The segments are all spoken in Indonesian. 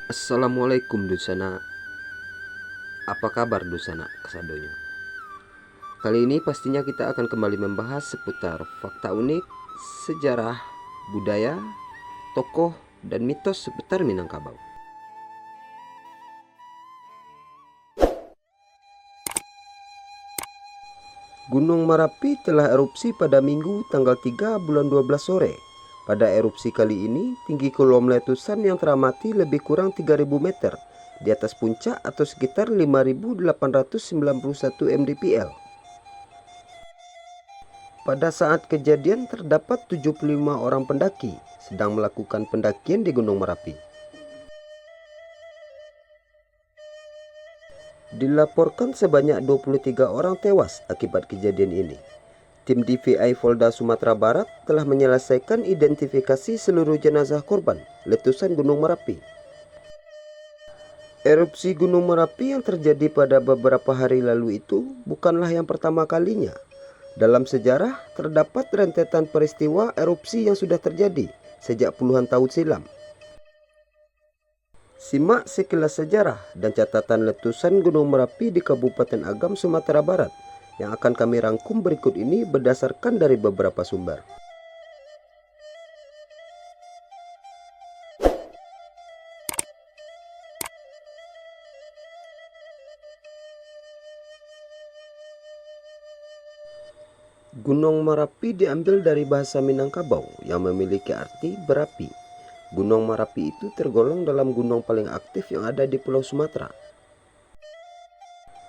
Assalamualaikum Dusana. Apa kabar Dusana Kasadonyo? Kali ini pastinya kita akan kembali membahas seputar fakta unik, sejarah, budaya, tokoh, dan mitos seputar Minangkabau. Gunung Merapi telah erupsi pada Minggu tanggal 3 bulan 12 sore. Pada erupsi kali ini, tinggi kolom letusan yang teramati lebih kurang 3000 meter di atas puncak atau sekitar 5891 mdpl. Pada saat kejadian terdapat 75 orang pendaki sedang melakukan pendakian di Gunung Merapi. Dilaporkan sebanyak 23 orang tewas akibat kejadian ini. Tim DVI Polda Sumatera Barat telah menyelesaikan identifikasi seluruh jenazah korban letusan Gunung Merapi. Erupsi Gunung Merapi yang terjadi pada beberapa hari lalu itu bukanlah yang pertama kalinya. Dalam sejarah, terdapat rentetan peristiwa erupsi yang sudah terjadi sejak puluhan tahun silam. Simak sekilas sejarah dan catatan letusan Gunung Merapi di Kabupaten Agam, Sumatera Barat yang akan kami rangkum berikut ini berdasarkan dari beberapa sumber. Gunung Merapi diambil dari bahasa Minangkabau yang memiliki arti berapi. Gunung Merapi itu tergolong dalam gunung paling aktif yang ada di Pulau Sumatera.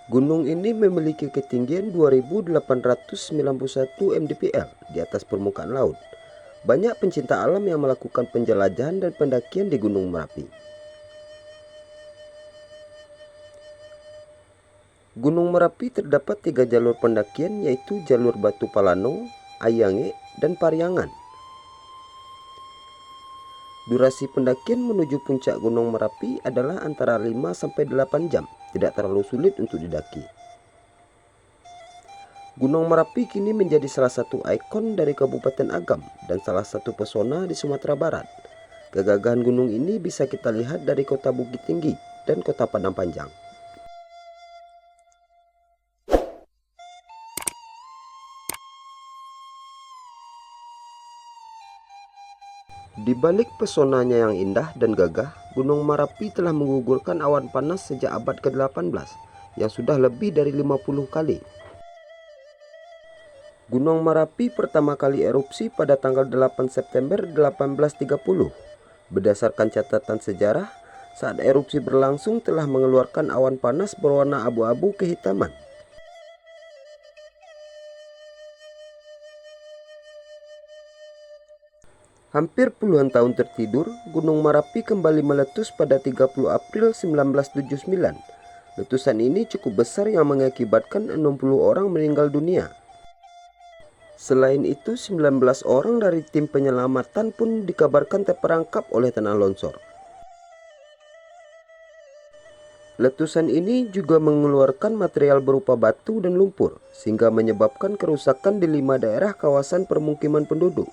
Gunung ini memiliki ketinggian 2891 mdpl di atas permukaan laut. Banyak pencinta alam yang melakukan penjelajahan dan pendakian di Gunung Merapi. Gunung Merapi terdapat 3 jalur pendakian, yaitu jalur Batu Palano, Ayange, dan Pariangan. Durasi pendakian menuju puncak Gunung Merapi adalah antara 5-8 jam, tidak terlalu sulit untuk didaki. Gunung Merapi kini menjadi salah satu ikon dari Kabupaten Agam dan salah satu pesona di Sumatera Barat. Kegagahan gunung ini bisa kita lihat dari kota Bukit Tinggi dan kota Padang Panjang. Di balik pesonanya yang indah dan gagah, Gunung Merapi telah menggugurkan awan panas sejak abad ke-18 yang sudah lebih dari 50 kali. Gunung Merapi pertama kali erupsi pada tanggal 8 September 1830. Berdasarkan catatan sejarah, saat erupsi berlangsung telah mengeluarkan awan panas berwarna abu-abu kehitaman. Hampir puluhan tahun tertidur, Gunung Merapi kembali meletus pada 30 April 1979. Letusan ini cukup besar yang mengakibatkan 60 orang meninggal dunia. Selain itu, 19 orang dari tim penyelamatan pun dikabarkan terperangkap oleh tanah longsor. Letusan ini juga mengeluarkan material berupa batu dan lumpur, sehingga menyebabkan kerusakan di 5 daerah kawasan permukiman penduduk.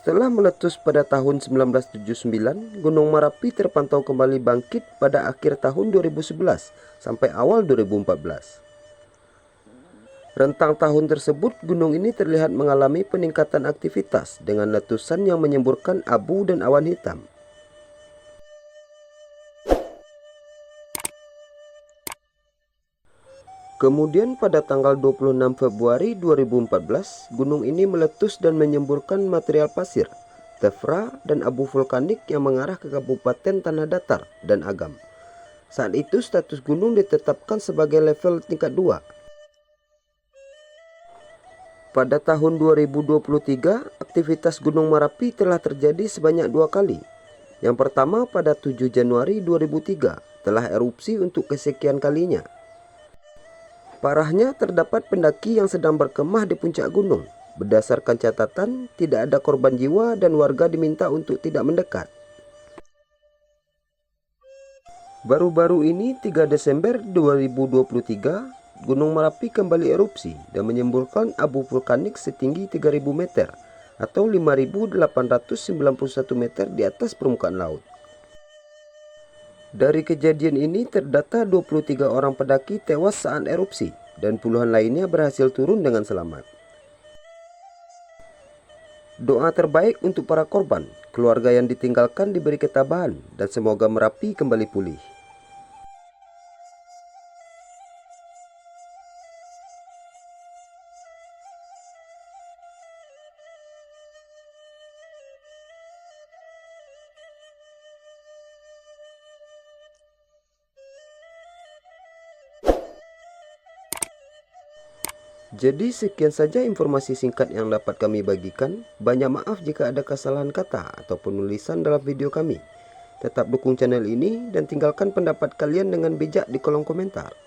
Setelah meletus pada tahun 1979, Gunung Merapi terpantau kembali bangkit pada akhir tahun 2011 sampai awal 2014. Rentang tahun tersebut, gunung ini terlihat mengalami peningkatan aktivitas dengan letusan yang menyemburkan abu dan awan hitam. Kemudian pada tanggal 26 Februari 2014, gunung ini meletus dan menyemburkan material pasir, tefra, dan abu vulkanik yang mengarah ke Kabupaten Tanah Datar dan Agam. Saat itu status gunung ditetapkan sebagai level tingkat 2. Pada tahun 2023, aktivitas Gunung Merapi telah terjadi sebanyak 2 kali. Yang pertama pada 7 Januari 2003, telah erupsi untuk kesekian kalinya. Parahnya, terdapat pendaki yang sedang berkemah di puncak gunung. Berdasarkan catatan, tidak ada korban jiwa dan warga diminta untuk tidak mendekat. Baru-baru ini, 3 Desember 2023, Gunung Merapi kembali erupsi dan menyemburkan abu vulkanik setinggi 3000 meter. atau 5.891 meter di atas permukaan laut. Dari kejadian ini terdata 23 orang pendaki tewas saat erupsi dan puluhan lainnya berhasil turun dengan selamat. Doa terbaik untuk para korban, keluarga yang ditinggalkan diberi ketabahan, dan semoga Merapi kembali pulih. Jadi sekian saja informasi singkat yang dapat kami bagikan. Banyak maaf jika ada kesalahan kata atau penulisan dalam video kami. Tetap dukung channel ini dan tinggalkan pendapat kalian dengan bijak di kolom komentar.